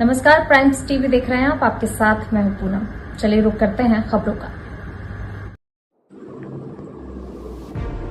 नमस्कार, primes TV देख रहे हैं आप। आपके साथ मैं हूं पूनम। चलिए रुक करते हैं खबरों का।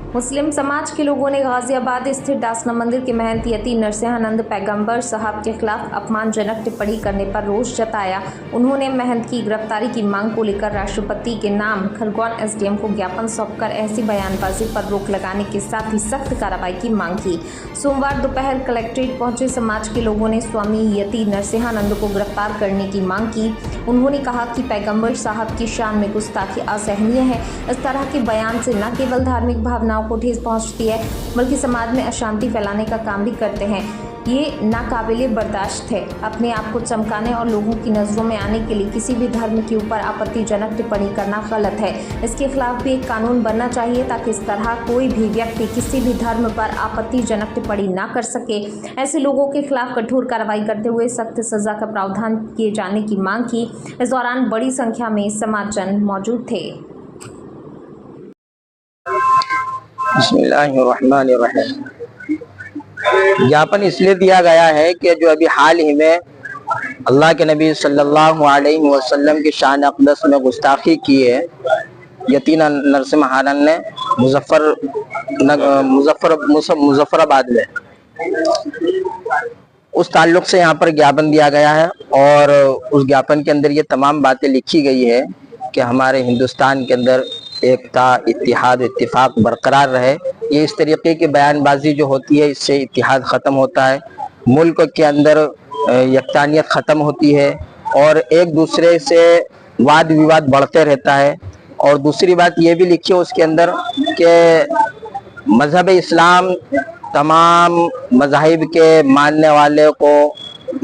मुस्लिम समाज के लोगों ने गाजियाबाद स्थित डासना मंदिर के महंत यती नरसिंहानंद पैगंबर साहब के खिलाफ अपमानजनक टिप्पणी करने पर रोष जताया। उन्होंने महंत की गिरफ्तारी की मांग को लेकर राष्ट्रपति के नाम खरगोन एसडीएम को ज्ञापन सौंपकर ऐसी बयानबाजी पर रोक लगाने के साथ ही सख्त कार्रवाई की मांग की। सोमवार दोपहर कलेक्ट्रेट पहुंचे समाज के लोगों ने स्वामी यती नरसिंहानंद को गिरफ्तार करने की मांग की। उन्होंने कहा कि पैगंबर साहब की शान में गुस्ताखी असहनीय है। इस तरह के बयान से न केवल धार्मिक भावनाओं को ठेस पहुंचती है बल्कि समाज में अशांति फैलाने का काम भी करते हैं। ये नाकाबिले बर्दाश्त है। अपने आप को चमकाने और लोगों की नज़रों में आने के लिए किसी भी धर्म के ऊपर आपत्तिजनक टिप्पणी करना गलत है। इसके खिलाफ भी एक कानून बनना चाहिए ताकि इस तरह कोई भी व्यक्ति किसी भी धर्म पर आपत्तिजनक टिप्पणी ना कर सके। ऐसे लोगों के खिलाफ कठोर कार्रवाई करते हुए सख्त सजा का प्रावधान किए जाने की मांग की। इस दौरान बड़ी संख्या में समाजजन मौजूद थे। बिस्मिल्लाहिर्रहमानिर्रहीम। ज्ञापन इसलिए दिया गया है कि जो अभी हाल ही में अल्लाह के नबी सल्लल्लाहु अलैहि वसल्लम की शान अक़दस में गुस्ताखी की है यती नरसिंहानंद ने मुजफ्फराबाद में, उस ताल्लुक से यहाँ पर ज्ञापन दिया गया है। और उस ज्ञापन के अंदर ये तमाम बातें लिखी गई है कि हमारे हिंदुस्तान के अंदर एकता, इत्तिहाद, इत्तिफाक बरकरार रहे। ये इस तरीके की बयानबाजी जो होती है इससे इत्तिहाद ख़त्म होता है, मुल्क के अंदर यकतानियत ख़त्म होती है और एक दूसरे से वाद विवाद बढ़ते रहता है। और दूसरी बात ये भी लिखी है उसके अंदर कि मज़हब इस्लाम तमाम मज़ाहिब के मानने वाले को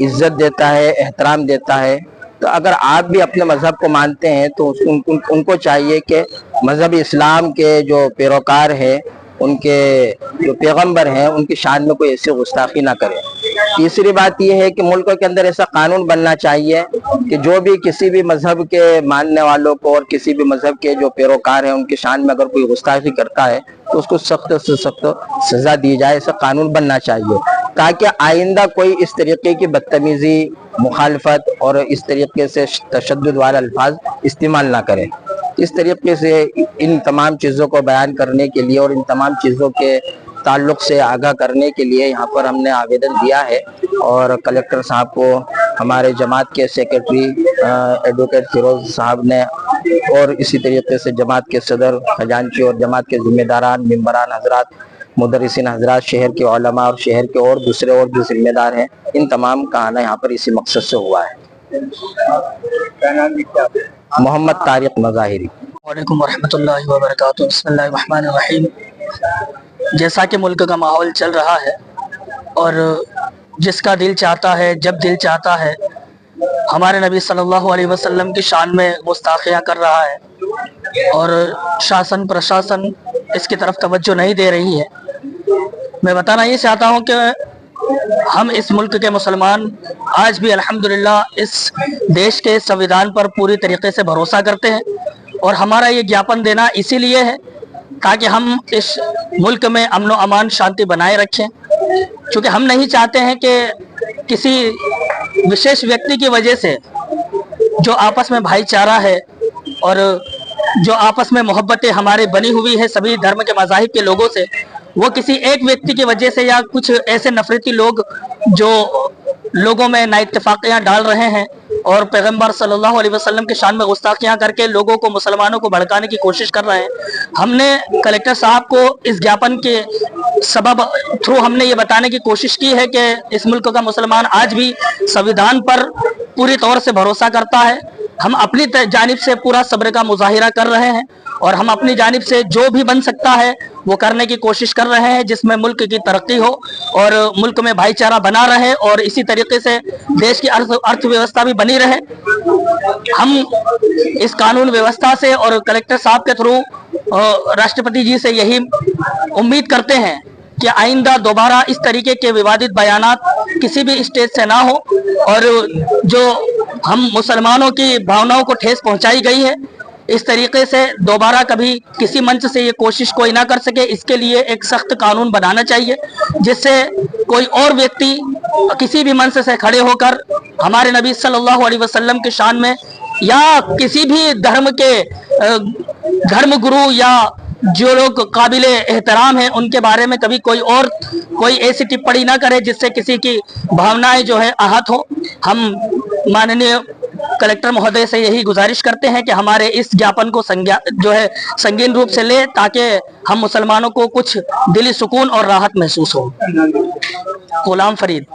इज़्ज़त देता है, एहतराम देता है। तो अगर आप भी अपने मज़हब को मानते हैं तो उनको चाहिए कि मज़हब इस्लाम के जो पैरोकार हैं, उनके जो पैगंबर हैं, उनकी शान में कोई ऐसी गुस्ताखी ना करे। तीसरी बात यह है कि मुल्क के अंदर ऐसा कानून बनना चाहिए कि जो भी किसी भी मज़हब के मानने वालों को और किसी भी मज़हब के जो पैरोकार हैं उनकी शान में अगर कोई गुस्ताखी करता है तो उसको सख्त से सख्त सजा दी जाए। ऐसा कानून बनना चाहिए ताकि आइंदा कोई इस तरीके की बदतमीजी, मुखालफत और इस तरीके से तशद्दुद वाला अल्फाज इस्तेमाल ना करें। इस तरीके से इन तमाम चीज़ों को बयान करने के लिए और इन तमाम चीज़ों के ताल्लुक से आगाह करने के लिए यहाँ पर हमने आवेदन दिया है। और कलेक्टर साहब को हमारे जमात के सेक्रेटरी एडवोकेट फिरोज साहब ने और इसी तरीके से जमात के सदर, खजांची और जमात के जिम्मेदारान, मेंबरान हजरात, मुदर्रिसीन हजरात, शहर के उलमा और शहर के और दूसरे और भी जिम्मेदार हैं, इन तमाम का आना यहाँ पर इसी मकसद से हुआ है। मोहम्मद तारिक मज़ाहिरी। वालेकुम रहमतुल्लाहि व बरकातुहू। बिस्मिल्लाहिर्रहमानिर्रहीम। जैसा कि मुल्क का माहौल चल रहा है और जिसका दिल चाहता है, जब दिल चाहता है, हमारे नबी सल्लल्लाहु अलैहि वसल्लम की शान में गुस्ताखियाँ कर रहा है और शासन प्रशासन इसकी तरफ तवज्जो नहीं दे रही है। मैं बताना ये चाहता हूँ कि हम इस मुल्क के मुसलमान आज भी अल्हम्दुलिल्लाह इस देश के संविधान पर पूरी तरीके से भरोसा करते हैं और हमारा ये ज्ञापन देना इसीलिए है ताकि हम इस मुल्क में अमन व अमान, शांति बनाए रखें। क्योंकि हम नहीं चाहते हैं कि किसी विशेष व्यक्ति की वजह से जो आपस में भाईचारा है और जो आपस में मोहब्बतें हमारे बनी हुई है सभी धर्म के मज़ाहिब के लोगों से, वो किसी एक व्यक्ति की वजह से या कुछ ऐसे नफरती लोग जो लोगों में नाइत्तेफाकियाँ डाल रहे हैं और पैगंबर सल्लल्लाहु अलैहि वसल्लम के शान में गुस्ताखियाँ करके लोगों को, मुसलमानों को भड़काने की कोशिश कर रहे हैं। हमने कलेक्टर साहब को इस ज्ञापन के सबब थ्रू हमने ये बताने की कोशिश की है कि इस मुल्क का मुसलमान आज भी संविधान पर पूरी तौर से भरोसा करता है। हम अपनी जानिब से पूरा सब्र का मुजाहिरा कर रहे हैं और हम अपनी जानिब से जो भी बन सकता है वो करने की कोशिश कर रहे हैं जिसमें मुल्क की तरक्की हो और मुल्क में भाईचारा बना रहे और इसी तरीके से देश की अर्थव्यवस्था भी बनी रहे। हम इस कानून व्यवस्था से और कलेक्टर साहब के थ्रू राष्ट्रपति जी से यही उम्मीद करते हैं कि आइंदा दोबारा इस तरीके के विवादित बयानात किसी भी स्टेज से ना हो और जो हम मुसलमानों की भावनाओं को ठेस पहुंचाई गई है इस तरीके से दोबारा कभी किसी मंच से ये कोशिश कोई ना कर सके, इसके लिए एक सख्त कानून बनाना चाहिए जिससे कोई और व्यक्ति किसी भी मंच से खड़े होकर हमारे नबी सल्लल्लाहु अलैहि वसल्लम के शान में या किसी भी धर्म के धर्म गुरु या जो लोग काबिले एहतराम हैं उनके बारे में कभी कोई ऐसी टिप्पणी ना करे जिससे किसी की भावनाएं जो है आहत हो। हम माननीय कलेक्टर महोदय से यही गुजारिश करते हैं कि हमारे इस ज्ञापन को संगीन रूप से ले ताकि हम मुसलमानों को कुछ दिली सुकून और राहत महसूस हो। गुलाम फरीद।